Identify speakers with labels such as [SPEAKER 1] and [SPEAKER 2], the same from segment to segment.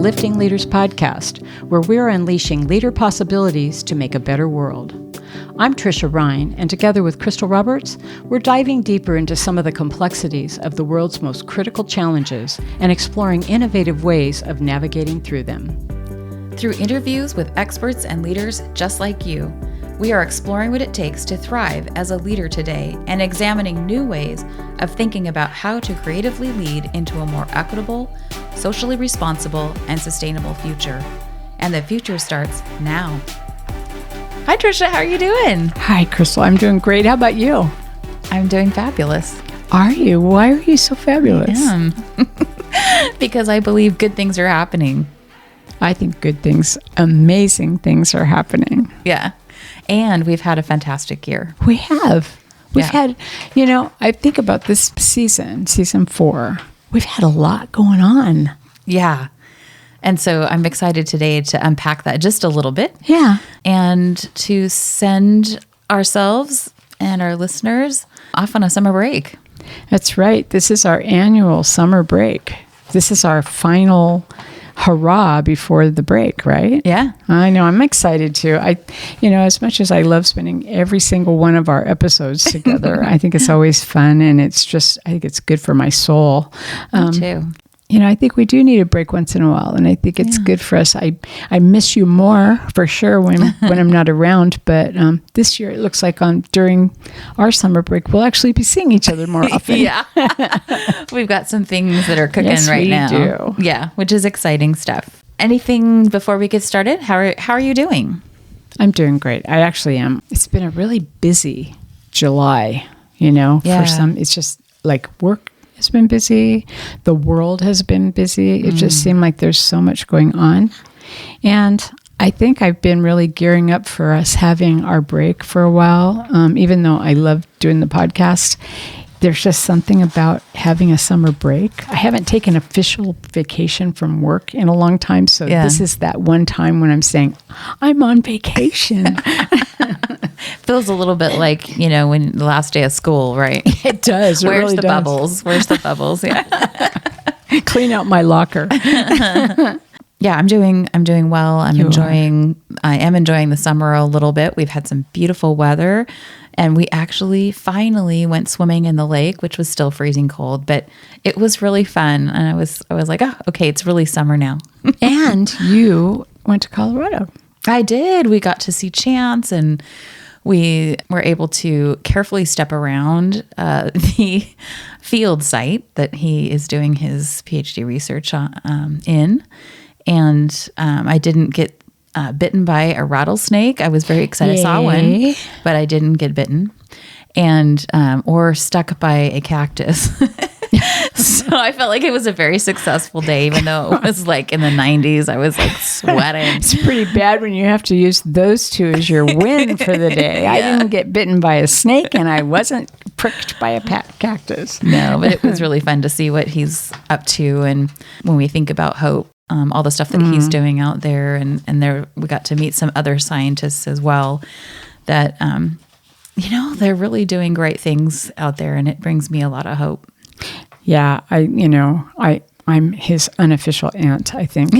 [SPEAKER 1] Lifting Leaders podcast, where we're unleashing leader possibilities to make a better world. I'm Trisha Ryan, and together with Crystal Roberts, we're diving deeper into some of the complexities of the world's most critical challenges and exploring innovative ways of navigating through them.
[SPEAKER 2] Through interviews with experts and leaders just like you, we are exploring what it takes to thrive as a leader today and examining new ways of thinking about how to creatively lead into a more equitable, socially responsible, and sustainable future. And the future starts now. Hi, Trisha. How are you doing?
[SPEAKER 1] Hi, Crystal. I'm doing great. How about you?
[SPEAKER 2] I'm doing fabulous.
[SPEAKER 1] Are you? Why are you so fabulous?
[SPEAKER 2] I am. Because I believe good things are happening.
[SPEAKER 1] I think good things, amazing things are happening.
[SPEAKER 2] Yeah. And we've had a fantastic year.
[SPEAKER 1] We have. We've had, I think about this season 4. We've had a lot going on.
[SPEAKER 2] Yeah. And so I'm excited today to unpack that just a little bit.
[SPEAKER 1] Yeah.
[SPEAKER 2] And to send ourselves and our listeners off on a summer break.
[SPEAKER 1] That's right. This is our annual summer break. This is our final hurrah before the break, right?
[SPEAKER 2] Yeah.
[SPEAKER 1] I know. I'm excited too. As much as I love spending every single one of our episodes together, I think it's always fun, and I think it's good for my soul.
[SPEAKER 2] Me too.
[SPEAKER 1] I think we do need a break once in a while, and I think it's good for us. I miss you more for sure when I'm not around, but this year it looks like during our summer break we'll actually be seeing each other more often.
[SPEAKER 2] Yeah, we've got some things that are cooking right now.
[SPEAKER 1] Do.
[SPEAKER 2] Yeah, which is exciting stuff. Anything before we get started? How are you doing?
[SPEAKER 1] I'm doing great. I actually am. It's been a really busy July. For some, it's just like work has been busy. The world has been busy. It just seemed like there's so much going on. And I think I've been really gearing up for us having our break for a while. Even though I love doing the podcast, there's just something about having a summer break. I haven't taken official vacation from work in a long time. So this is that one time when I'm saying, I'm on vacation.
[SPEAKER 2] Feels a little bit like, when the last day of school, right?
[SPEAKER 1] It does.
[SPEAKER 2] Where's the bubbles? Where's the bubbles? Yeah.
[SPEAKER 1] Clean out my locker.
[SPEAKER 2] Yeah, I'm doing well. I am enjoying the summer a little bit. We've had some beautiful weather, and we actually finally went swimming in the lake, which was still freezing cold, but it was really fun. And I was like, oh, okay, it's really summer now.
[SPEAKER 1] And you went to Colorado.
[SPEAKER 2] I did. We got to see Chance, and we were able to carefully step around the field site that he is doing his PhD research in. And I didn't get bitten by a rattlesnake. I was very excited. I saw one, but I didn't get bitten. And or stuck by a cactus. So I felt like it was a very successful day, even though it was like in the 90s. I was like sweating.
[SPEAKER 1] It's pretty bad when you have to use those two as your win for the day. I didn't get bitten by a snake, and I wasn't pricked by a cactus.
[SPEAKER 2] No, but it was really fun to see what he's up to. And when we think about hope, all the stuff that he's doing out there, and there we got to meet some other scientists as well that, they're really doing great things out there, and it brings me a lot of hope.
[SPEAKER 1] Yeah, I'm his unofficial aunt, I think,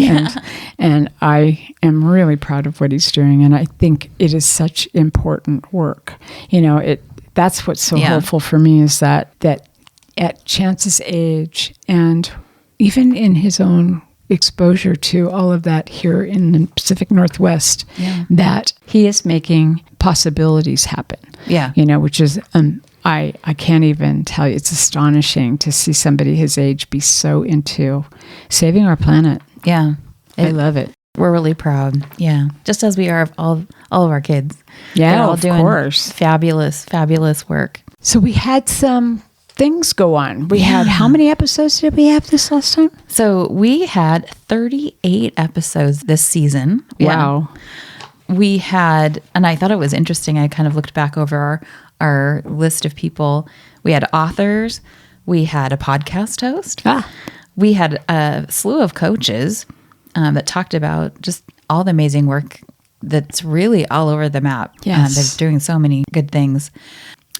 [SPEAKER 1] and I am really proud of what he's doing, and I think it is such important work. That's what's so hopeful for me is that at Chance's age, and even in his own exposure to all of that here in the Pacific Northwest, that he is making possibilities happen. Yeah, which is I can't even tell you. It's astonishing to see somebody his age be so into saving our planet.
[SPEAKER 2] Yeah.
[SPEAKER 1] I love it.
[SPEAKER 2] We're really proud. Yeah. Just as we are of all of our kids.
[SPEAKER 1] Yeah,
[SPEAKER 2] they're all
[SPEAKER 1] of
[SPEAKER 2] doing
[SPEAKER 1] course.
[SPEAKER 2] Fabulous, fabulous work.
[SPEAKER 1] So we had some things go on. We had, how many episodes did we have this last time?
[SPEAKER 2] So we had 38 episodes this season.
[SPEAKER 1] Wow.
[SPEAKER 2] We had, and I thought it was interesting. I kind of looked back over our list of people. We had authors. We had a podcast host. We had a slew of coaches that talked about just all the amazing work that's really all over the map.
[SPEAKER 1] Yes.
[SPEAKER 2] They're doing so many good things.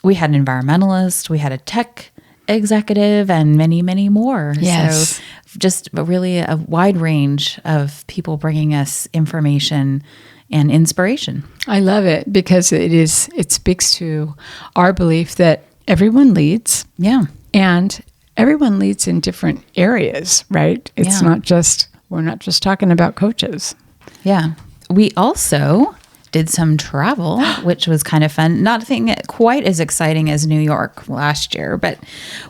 [SPEAKER 2] We had an environmentalist. We had a tech executive and many, many more.
[SPEAKER 1] Yes.
[SPEAKER 2] So just really a wide range of people bringing us information and inspiration.
[SPEAKER 1] I love it because it speaks to our belief that everyone leads.
[SPEAKER 2] Yeah.
[SPEAKER 1] And everyone leads in different areas, right? It's not just, we're not just talking about coaches.
[SPEAKER 2] Yeah. We also did some travel, which was kind of fun. Nothing quite as exciting as New York last year, but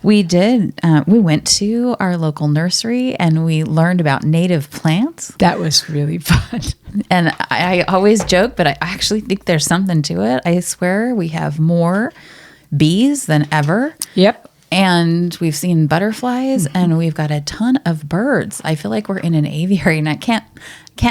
[SPEAKER 2] we did. We went to our local nursery and we learned about native plants.
[SPEAKER 1] That was really fun.
[SPEAKER 2] And I always joke, but I actually think there's something to it. I swear we have more bees than ever.
[SPEAKER 1] Yep.
[SPEAKER 2] And we've seen butterflies and we've got a ton of birds. I feel like we're in an aviary, and I can't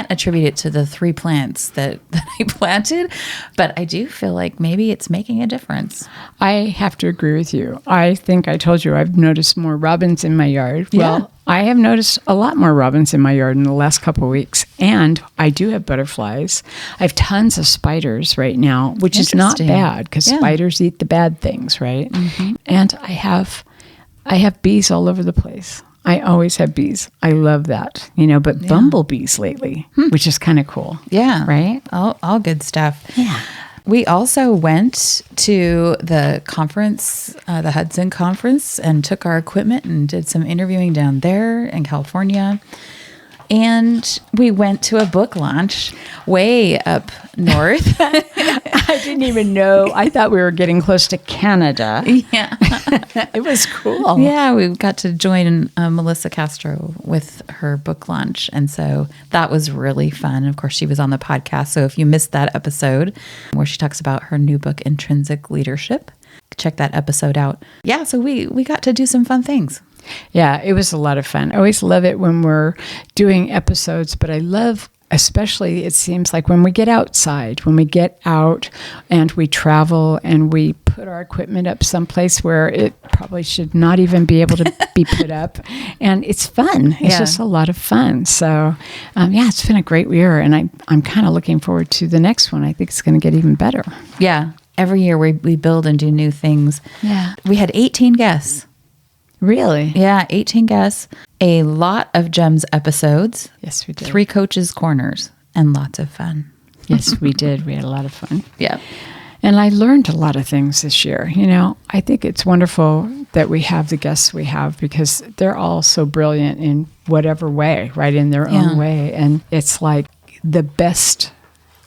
[SPEAKER 2] attribute it to the 3 plants that I planted, but I do feel like maybe it's making a difference.
[SPEAKER 1] I have to agree with you. I think I told you I've noticed more robins in my yard.
[SPEAKER 2] Yeah.
[SPEAKER 1] Well, I have noticed a lot more robins in my yard in the last couple of weeks, and I do have butterflies. I have tons of spiders right now, which is not bad because spiders eat the bad things, right? Mm-hmm. And I have bees all over the place. I always have bees. I love that, but bumblebees lately, which is kind of cool.
[SPEAKER 2] Yeah.
[SPEAKER 1] Right?
[SPEAKER 2] All good stuff.
[SPEAKER 1] Yeah.
[SPEAKER 2] We also went to the conference, the Hudson conference, and took our equipment and did some interviewing down there in California. And we went to a book launch way up north.
[SPEAKER 1] I didn't even know. I thought we were getting close to Canada.
[SPEAKER 2] Yeah.
[SPEAKER 1] It was cool.
[SPEAKER 2] Yeah, we got to join Melissa Castro with her book launch. And so that was really fun. Of course, she was on the podcast. So if you missed that episode where she talks about her new book, Intrinsic Leadership, check that episode out. Yeah, so we got to do some fun things.
[SPEAKER 1] Yeah, it was a lot of fun. I always love it when we're doing episodes, but I love, especially it seems like when we get outside, when we get out and we travel and we put our equipment up someplace where it probably should not even be able to be put up. And it's fun. It's just a lot of fun. So, it's been a great year, and I'm kind of looking forward to the next one. I think it's going to get even better.
[SPEAKER 2] Yeah. Every year we build and do new things.
[SPEAKER 1] Yeah.
[SPEAKER 2] We had 18 guests.
[SPEAKER 1] Really?
[SPEAKER 2] Yeah, 18 guests, a lot of GEMS episodes.
[SPEAKER 1] Yes, we did.
[SPEAKER 2] 3 coaches' corners, and lots of fun.
[SPEAKER 1] Yes, we did. We had a lot of fun.
[SPEAKER 2] Yeah.
[SPEAKER 1] And I learned a lot of things this year. I think it's wonderful that we have the guests we have because they're all so brilliant in whatever way, right? In their own way. And it's like the best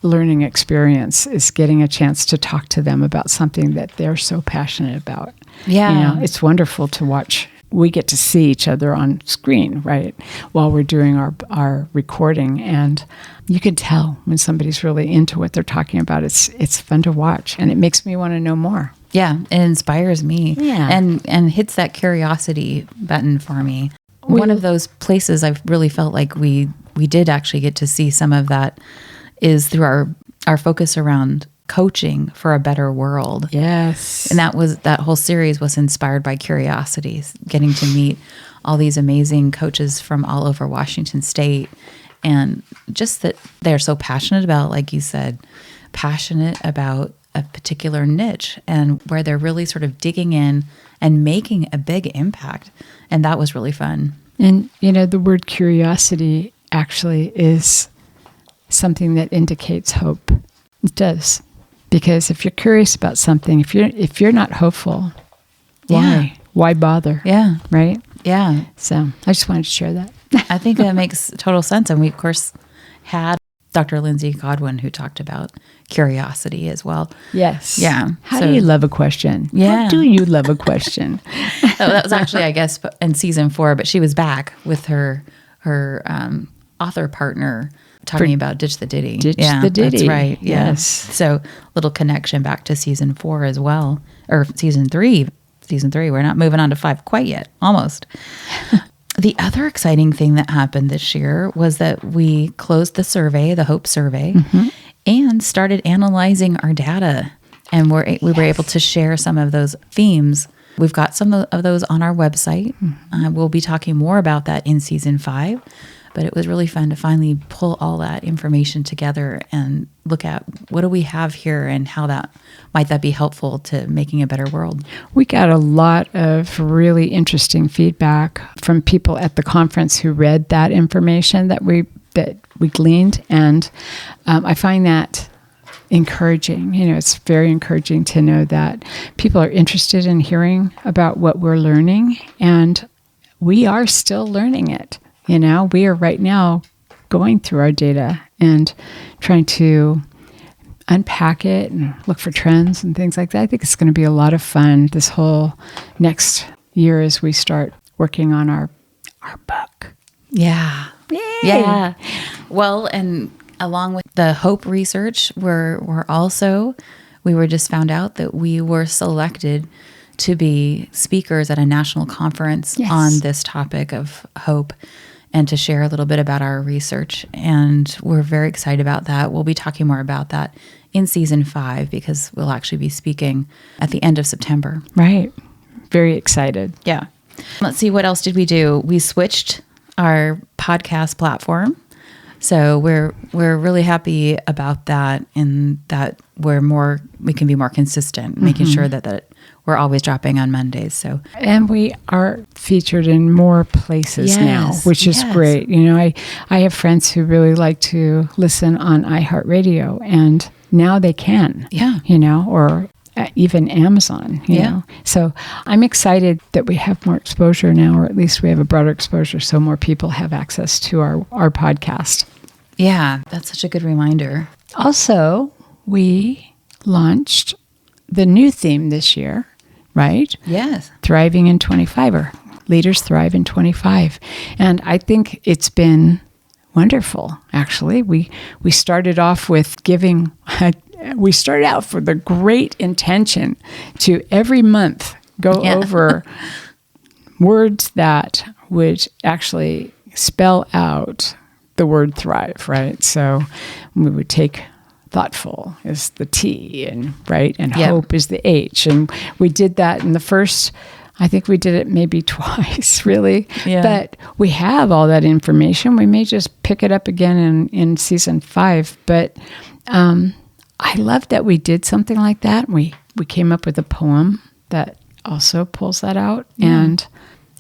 [SPEAKER 1] learning experience is getting a chance to talk to them about something that they're so passionate about.
[SPEAKER 2] Yeah.
[SPEAKER 1] It's wonderful to watch. We get to see each other on screen, right, while we're doing our recording. And you can tell when somebody's really into what they're talking about. It's fun to watch, and it makes me want to know more.
[SPEAKER 2] Yeah, it inspires me.
[SPEAKER 1] Yeah.
[SPEAKER 2] And hits that curiosity button for me. One of those places I've really felt like we did actually get to see some of that is through our focus around coaching for a better world.
[SPEAKER 1] Yes.
[SPEAKER 2] And that whole series was inspired by curiosity, getting to meet all these amazing coaches from all over Washington State. And just that they're so passionate about, like you said, passionate about a particular niche and where they're really sort of digging in and making a big impact. And that was really fun.
[SPEAKER 1] And, the word curiosity actually is something that indicates hope. It does. Because if you're curious about something, if you're not hopeful, why? Why bother?
[SPEAKER 2] Yeah.
[SPEAKER 1] Right?
[SPEAKER 2] Yeah.
[SPEAKER 1] So I just wanted to share that.
[SPEAKER 2] I think that makes total sense. And we, of course, had Dr. Lindsay Godwin who talked about curiosity as well.
[SPEAKER 1] Yes.
[SPEAKER 2] Yeah.
[SPEAKER 1] How do you love a question?
[SPEAKER 2] Yeah.
[SPEAKER 1] How do you love a question?
[SPEAKER 2] That was actually, I guess, in season 4, but she was back with her author partner talking about Ditch the Ditty.
[SPEAKER 1] Ditch the Ditty.
[SPEAKER 2] That's right.
[SPEAKER 1] Yes.
[SPEAKER 2] So little connection back to season 4 as well, or season 3. Season 3. We're not moving on to 5 quite yet. Almost. The other exciting thing that happened this year was that we closed the survey, the Hope Survey, and started analyzing our data. And we were able to share some of those themes. We've got some of those on our website. We'll be talking more about that in season 5. But it was really fun to finally pull all that information together and look at what do we have here and how that might be helpful to making a better world.
[SPEAKER 1] We got a lot of really interesting feedback from people at the conference who read that information that we gleaned, and I find that encouraging. It's very encouraging to know that people are interested in hearing about what we're learning, and we are still learning it. We are right now going through our data and trying to unpack it and look for trends and things like that. I think it's going to be a lot of fun this whole next year as we start working on our book.
[SPEAKER 2] Yeah.
[SPEAKER 1] Yay!
[SPEAKER 2] Yeah. Well, and along with the Hope research, we were just found out that we were selected to be speakers at a national conference on this topic of hope and to share a little bit about our research. And we're very excited about that. We'll be talking more about that in season 5 because we'll actually be speaking at the end of September.
[SPEAKER 1] Right. Very excited.
[SPEAKER 2] Yeah. Let's see, what else did we do? We switched our podcast platform. So we're really happy about that, and that we can be more consistent, making sure that we're always dropping on Mondays.
[SPEAKER 1] And we are featured in more places now, which is great. I have friends who really like to listen on iHeartRadio, and now they can.
[SPEAKER 2] Yeah.
[SPEAKER 1] Or even Amazon. You know. So I'm excited that we have more exposure now, or at least we have a broader exposure, so more people have access to our podcast.
[SPEAKER 2] Yeah, that's such a good reminder.
[SPEAKER 1] Also, we launched the new theme this year, right?
[SPEAKER 2] Yes.
[SPEAKER 1] Thriving in 25, or Leaders Thrive in 25. And I think it's been wonderful, actually. We started off with we started out for the great intention to every month go over words that would actually spell out the word thrive, right? So we would take thoughtful is the T, and hope is the H. And we did that in the first, I think we did it maybe twice, really. Yeah. But we have all that information. We may just pick it up again in season 5. But I love that we did something like that. We came up with a poem that also pulls that out.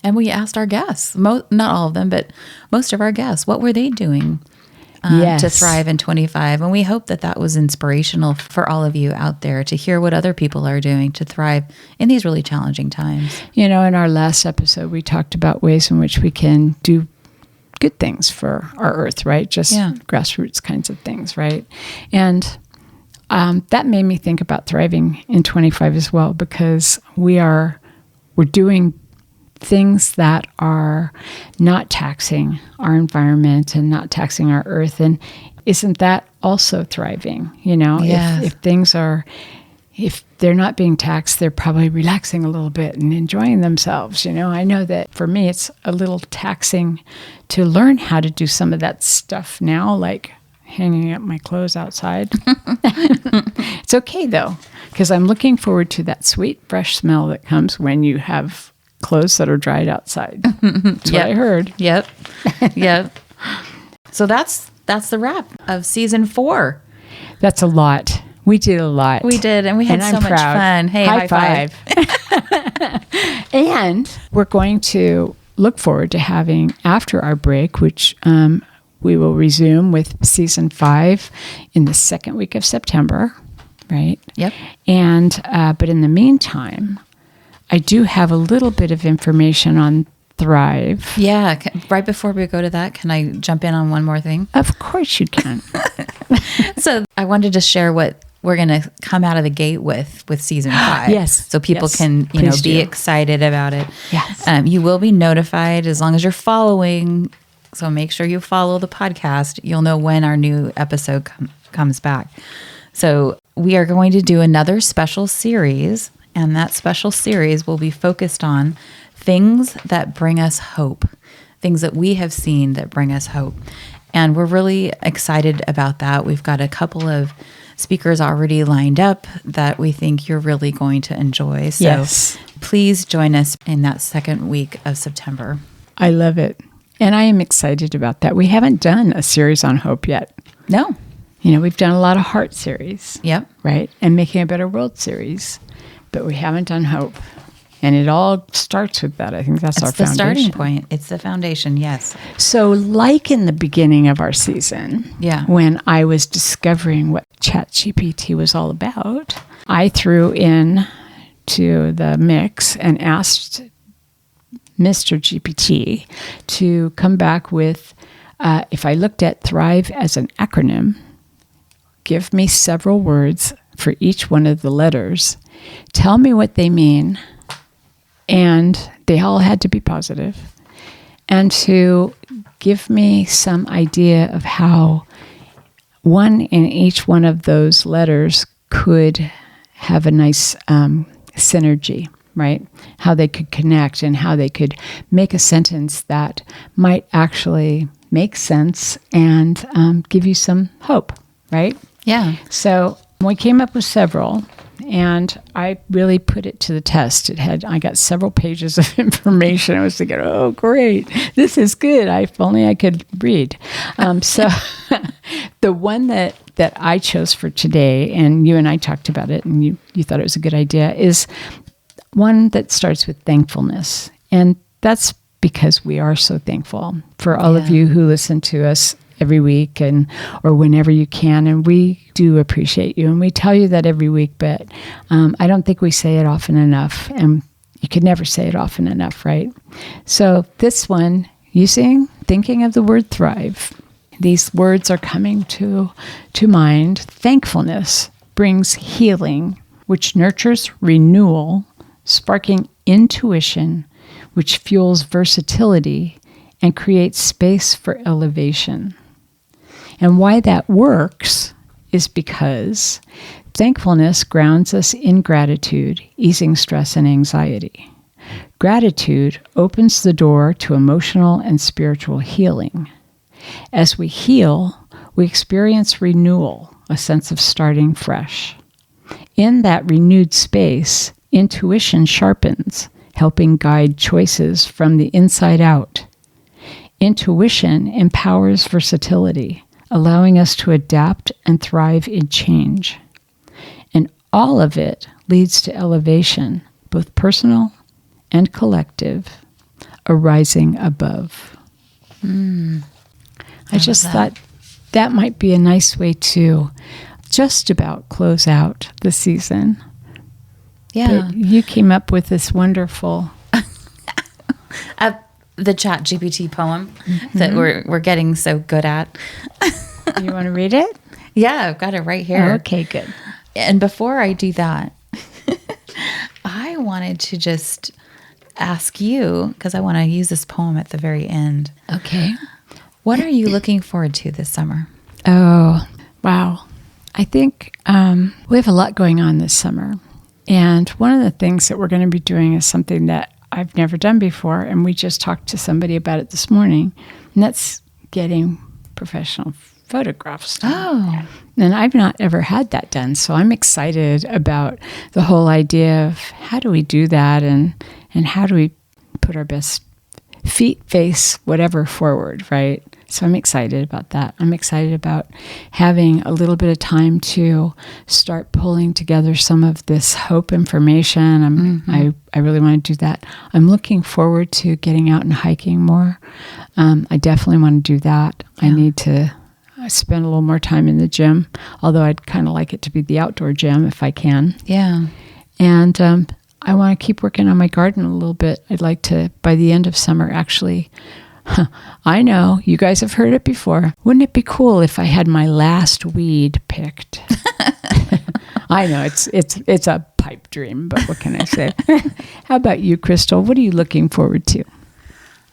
[SPEAKER 2] And we asked our guests, not all of them, but most of our guests, what were they doing to thrive in 25? And we hope that was inspirational for all of you out there to hear what other people are doing to thrive in these really challenging times.
[SPEAKER 1] In our last episode, we talked about ways in which we can do good things for our earth, right? Just grassroots kinds of things, right? And that made me think about thriving in 25 as well, because we're doing things that are not taxing our environment and not taxing our earth. And isn't that also thriving? If they're not being taxed, they're probably relaxing a little bit and enjoying themselves. I know that for me, it's a little taxing to learn how to do some of that stuff now, like hanging up my clothes outside. It's okay though, because I'm looking forward to that sweet, fresh smell that comes when you have clothes that are dried outside. That's what I heard.
[SPEAKER 2] Yep. So that's the wrap of season 4.
[SPEAKER 1] That's a lot. We did a lot.
[SPEAKER 2] We did, and we had so much fun. Hey, high five.
[SPEAKER 1] And we're going to look forward to having, after our break, which we will resume with season 5 in the second week of September, right?
[SPEAKER 2] Yep.
[SPEAKER 1] And but in the meantime, I do have a little bit of information on Thrive.
[SPEAKER 2] Yeah. Right before we go to that, can I jump in on one more thing?
[SPEAKER 1] Of course you can.
[SPEAKER 2] So I wanted to share what we're going to come out of the gate with season 5.
[SPEAKER 1] Yes.
[SPEAKER 2] So people can, be excited about it.
[SPEAKER 1] Yes.
[SPEAKER 2] You will be notified as long as you're following. So make sure you follow the podcast. You'll know when our new episode comes back. So we are going to do another special series, and that special series will be focused on things that bring us hope, things that we have seen that bring us hope. And we're really excited about that. We've got a couple of speakers already lined up that we think you're really going to enjoy. So please join us in that second week of September.
[SPEAKER 1] I love it. And I am excited about that. We haven't done a series on hope yet.
[SPEAKER 2] No.
[SPEAKER 1] We've done a lot of heart series.
[SPEAKER 2] Yep.
[SPEAKER 1] Right? And Making a Better World series. But we haven't done hope. And it all starts with that. I think that's our foundation.
[SPEAKER 2] It's the starting point. It's the foundation, yes.
[SPEAKER 1] So like in the beginning of our season, when I was discovering what Chat GPT was all about, I threw in to the mix and asked Mr. GPT to come back with, if I looked at Thrive as an acronym, give me several words for each one of the letters, tell me what they mean, and they all had to be positive, and to give me some idea of how one in each one of those letters could have a nice synergy, right? How they could connect and how they could make a sentence that might actually make sense and give you some hope, right?
[SPEAKER 2] Yeah.
[SPEAKER 1] So we came up with several, and I really put it to the test. I got several pages of information. I was thinking, oh, great, this is good. If only I could read. So the one that I chose for today, and you and I talked about it, and you thought it was a good idea, is one that starts with thankfulness. And that's because we are so thankful for all of you who listen to us every week or whenever you can. And we do appreciate you. And we tell you that every week, but I don't think we say it often enough. And you could never say it often enough, right? So this one, thinking of the word thrive. These words are coming to mind. Thankfulness brings healing, which nurtures renewal, sparking intuition, which fuels versatility and creates space for elevation. And why that works is because thankfulness grounds us in gratitude, easing stress and anxiety. Gratitude opens the door to emotional and spiritual healing. As we heal, we experience renewal, a sense of starting fresh. In that renewed space, intuition sharpens, helping guide choices from the inside out. Intuition empowers versatility, allowing us to adapt and thrive in change. And all of it leads to elevation, both personal and collective, arising above. I just thought that might be a nice way to just about close out the season.
[SPEAKER 2] Yeah.
[SPEAKER 1] But you came up with this wonderful...
[SPEAKER 2] the Chat GPT poem that we're getting so good at.
[SPEAKER 1] You want to read it?
[SPEAKER 2] Yeah, I've got it right here.
[SPEAKER 1] Oh, okay, good.
[SPEAKER 2] And before I do that, I wanted to just ask you, because I want to use this poem at the very end.
[SPEAKER 1] Okay.
[SPEAKER 2] What are you looking forward to this summer?
[SPEAKER 1] Oh, wow. I think we have a lot going on this summer. And one of the things that we're going to be doing is something that I've never done before, and we just talked to somebody about it this morning, and that's getting professional photographs done.
[SPEAKER 2] Oh.
[SPEAKER 1] And I've not ever had that done, so I'm excited about the whole idea of how do we do that, and how do we put our best feet, face, whatever forward, right? So I'm excited about that. I'm excited about having a little bit of time to start pulling together some of this hope information. I really want to do that. I'm looking forward to getting out and hiking more. I definitely want to do that. Yeah. I need to spend a little more time in the gym, although I'd kind of like it to be the outdoor gym if I can.
[SPEAKER 2] Yeah.
[SPEAKER 1] And I want to keep working on my garden a little bit. I'd like to, by the end of summer, actually... I know, you guys have heard it before. Wouldn't it be cool if I had my last weed picked? I know, it's a pipe dream, but what can I say? How about you, Crystal? What are you looking forward to?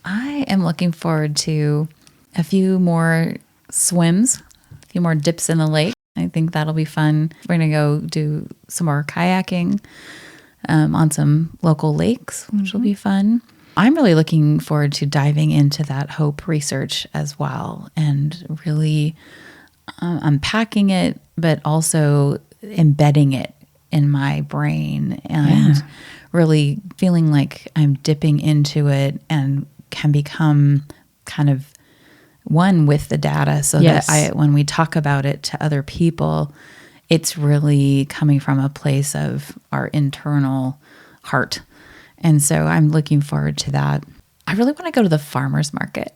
[SPEAKER 2] I am looking forward to a few more swims, a few more dips in the lake. I think that'll be fun. We're going to go do some more kayaking on some local lakes, which will be fun. I'm really looking forward to diving into that hope research as well and really unpacking it, but also embedding it in my brain and really feeling like I'm dipping into it and can become kind of one with the data so
[SPEAKER 1] Yes.
[SPEAKER 2] that when we talk about it to other people, it's really coming from a place of our internal heart. And so I'm looking forward to that. I really want to go to the farmer's market.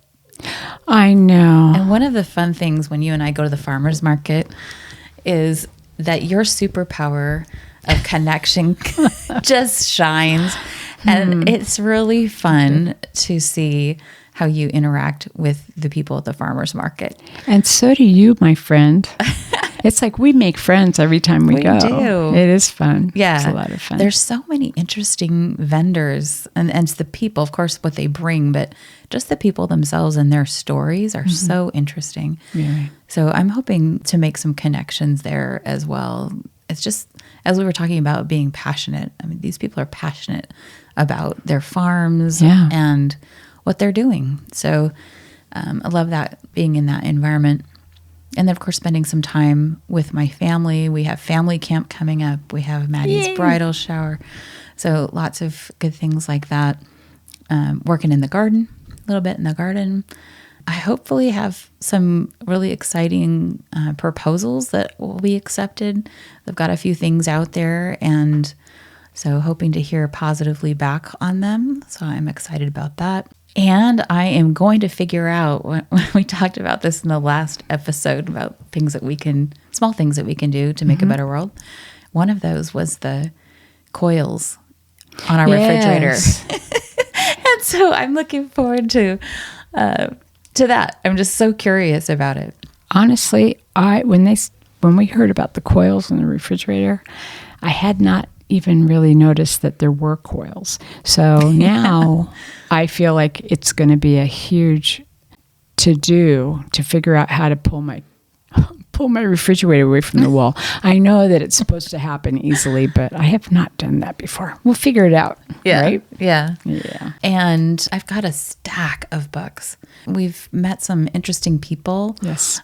[SPEAKER 1] I know.
[SPEAKER 2] And one of the fun things when you and I go to the farmer's market is that your superpower of connection just shines. And it's really fun to see how you interact with the people at the farmer's market.
[SPEAKER 1] And so do you, my friend. It's like we make friends every time we go.
[SPEAKER 2] Do.
[SPEAKER 1] It is fun.
[SPEAKER 2] Yeah.
[SPEAKER 1] It's a lot of fun.
[SPEAKER 2] There's so many interesting vendors and it's the people, of course, what they bring, but just the people themselves and their stories are so interesting.
[SPEAKER 1] Yeah.
[SPEAKER 2] So I'm hoping to make some connections there as well. It's just, as we were talking about being passionate, I mean, these people are passionate about their farms and what they're doing. So I love that, being in that environment. And then, of course, spending some time with my family. We have family camp coming up. We have Maddie's bridal shower. So lots of good things like that. Working in the garden, a little bit in the garden. I hopefully have some really exciting proposals that will be accepted. I've got a few things out there, and so hoping to hear positively back on them. So I'm excited about that. And I am going to figure out, when we talked about this in the last episode about things that we can, small things that we can do to make a better world. One of those was the coils on our refrigerator. And so I'm looking forward to that. I'm just so curious about it.
[SPEAKER 1] Honestly, when we heard about the coils in the refrigerator, I had not even really noticed that there were coils. So now I feel like it's going to be a huge to-do to figure out how to pull my refrigerator away from the wall. I know that it's supposed to happen easily, but I have not done that before. We'll figure it out.
[SPEAKER 2] Yeah.
[SPEAKER 1] Right?
[SPEAKER 2] Yeah.
[SPEAKER 1] Yeah.
[SPEAKER 2] And I've got a stack of books. We've met some interesting people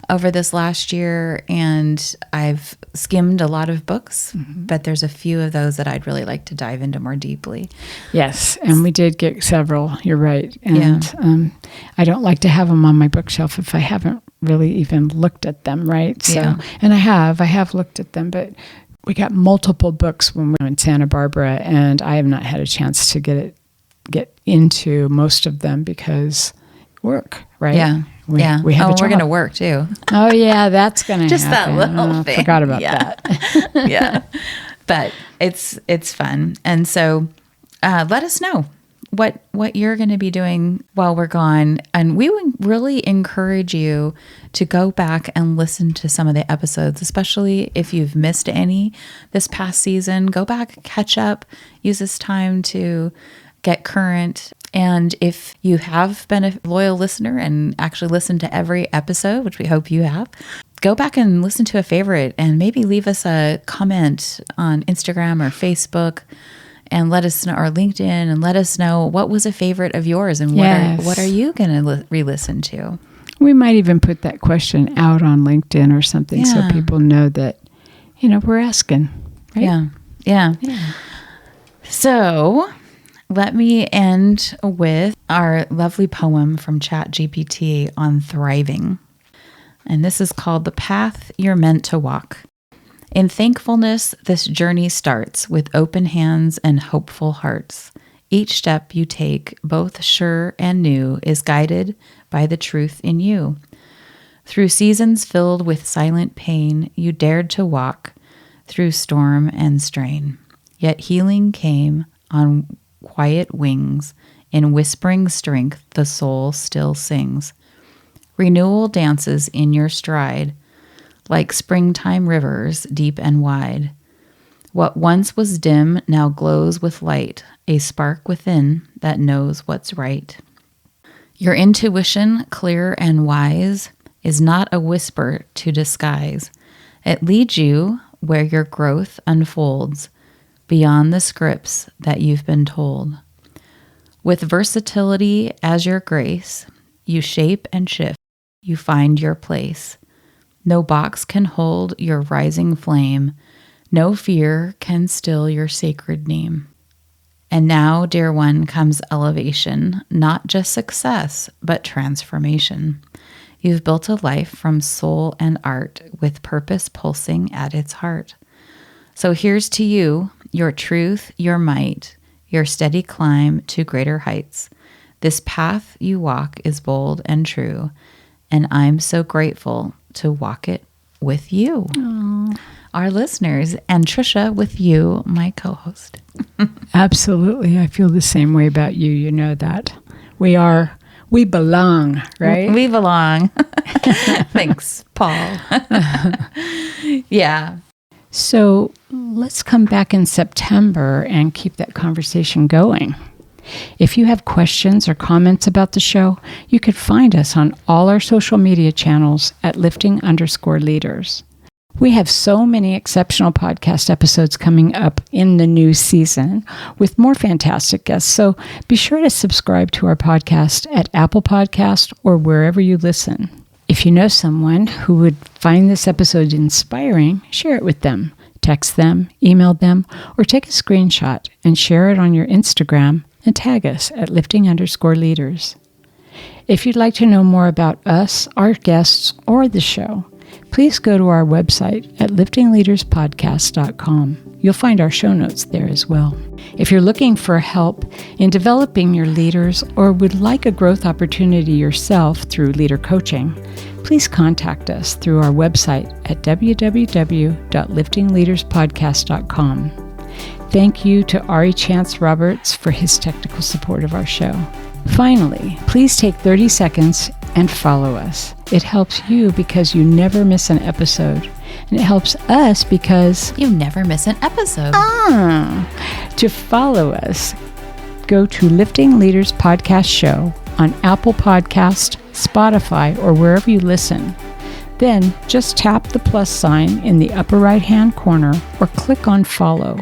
[SPEAKER 2] over this last year, and I've skimmed a lot of books, but there's a few of those that I'd really like to dive into more deeply.
[SPEAKER 1] Yes, and we did get several. You're right. And I don't like to have them on my bookshelf if I haven't really even looked at them, right? So, and I have looked at them, but we got multiple books when we were in Santa Barbara, and I have not had a chance to get into most of them because work, right?
[SPEAKER 2] Yeah.
[SPEAKER 1] We have a job.
[SPEAKER 2] We're going to work too.
[SPEAKER 1] Oh yeah, that's going to
[SPEAKER 2] just
[SPEAKER 1] happen.
[SPEAKER 2] that little thing.
[SPEAKER 1] Forgot about that.
[SPEAKER 2] Yeah. But it's fun. And so let us know what you're going to be doing while we're gone. And we would really encourage you to go back and listen to some of the episodes, especially if you've missed any this past season. Go back, catch up, use this time to get current. And if you have been a loyal listener and actually listened to every episode, which we hope you have, go back and listen to a favorite and maybe leave us a comment on Instagram or Facebook and let us know, or LinkedIn, and let us know what was a favorite of yours and what are you going to re-listen to.
[SPEAKER 1] We might even put that question out on LinkedIn or something so people know that, we're asking. Right?
[SPEAKER 2] Yeah. So let me end with our lovely poem from Chat GPT on thriving. And this is called The Path You're Meant to Walk. In thankfulness, this journey starts with open hands and hopeful hearts. Each step you take, both sure and new, is guided by the truth in you. Through seasons filled with silent pain, you dared to walk through storm and strain. Yet healing came on quiet wings. In whispering strength, the soul still sings. Renewal dances in your stride, like springtime rivers deep and wide. What once was dim now glows with light, a spark within that knows what's right. Your intuition, clear and wise, is not a whisper to disguise. It leads you where your growth unfolds, beyond the scripts that you've been told. With versatility as your grace, you shape and shift, you find your place. No box can hold your rising flame. No fear can still your sacred name. And now, dear one, comes elevation, not just success, but transformation. You've built a life from soul and art with purpose pulsing at its heart. So here's to you, your truth, your might, your steady climb to greater heights. This path you walk is bold and true, and I'm so grateful to walk it with you.
[SPEAKER 1] Aww.
[SPEAKER 2] Our listeners, and Trisha with you, my co-host.
[SPEAKER 1] Absolutely. I feel the same way about you. You know that. We belong, right?
[SPEAKER 2] We belong. Thanks, Paul. Yeah.
[SPEAKER 1] So let's come back in September and keep that conversation going. If you have questions or comments about the show, you could find us on all our social media channels at lifting_leaders. We have so many exceptional podcast episodes coming up in the new season with more fantastic guests. So be sure to subscribe to our podcast at Apple Podcast or wherever you listen. If you know someone who would find this episode inspiring, share it with them. Text them, email them, or take a screenshot and share it on your Instagram and tag us at lifting_leaders. If you'd like to know more about us, our guests, or the show, please go to our website at liftingleaderspodcast.com. You'll find our show notes there as well. If you're looking for help in developing your leaders or would like a growth opportunity yourself through leader coaching, please contact us through our website at www.liftingleaderspodcast.com. Thank you to Ari Chance Roberts for his technical support of our show. Finally, please take 30 seconds and follow us. It helps you because you never miss an episode. And it helps us because
[SPEAKER 2] you never miss an episode.
[SPEAKER 1] To follow us, go to Lifting Leaders Podcast Show on Apple Podcast, Spotify, or wherever you listen. Then just tap the plus sign in the upper right-hand corner or click on follow.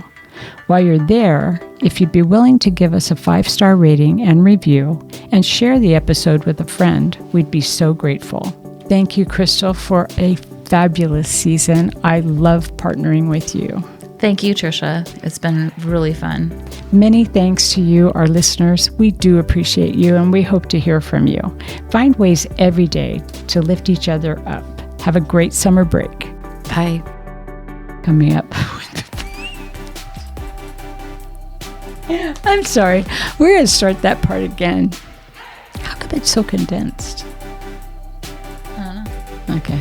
[SPEAKER 1] While you're there, if you'd be willing to give us a 5-star rating and review and share the episode with a friend, we'd be so grateful. Thank you, Crystal, for a fabulous season. I love partnering with you.
[SPEAKER 2] Thank you, Trisha. It's been really fun.
[SPEAKER 1] Many thanks to you, our listeners. We do appreciate you, and we hope to hear from you. Find ways every day to lift each other up. Have a great summer break.
[SPEAKER 2] Bye.
[SPEAKER 1] Coming up. I'm sorry. We're going to start that part again. How come it's so condensed?
[SPEAKER 2] I don't know.
[SPEAKER 1] Okay.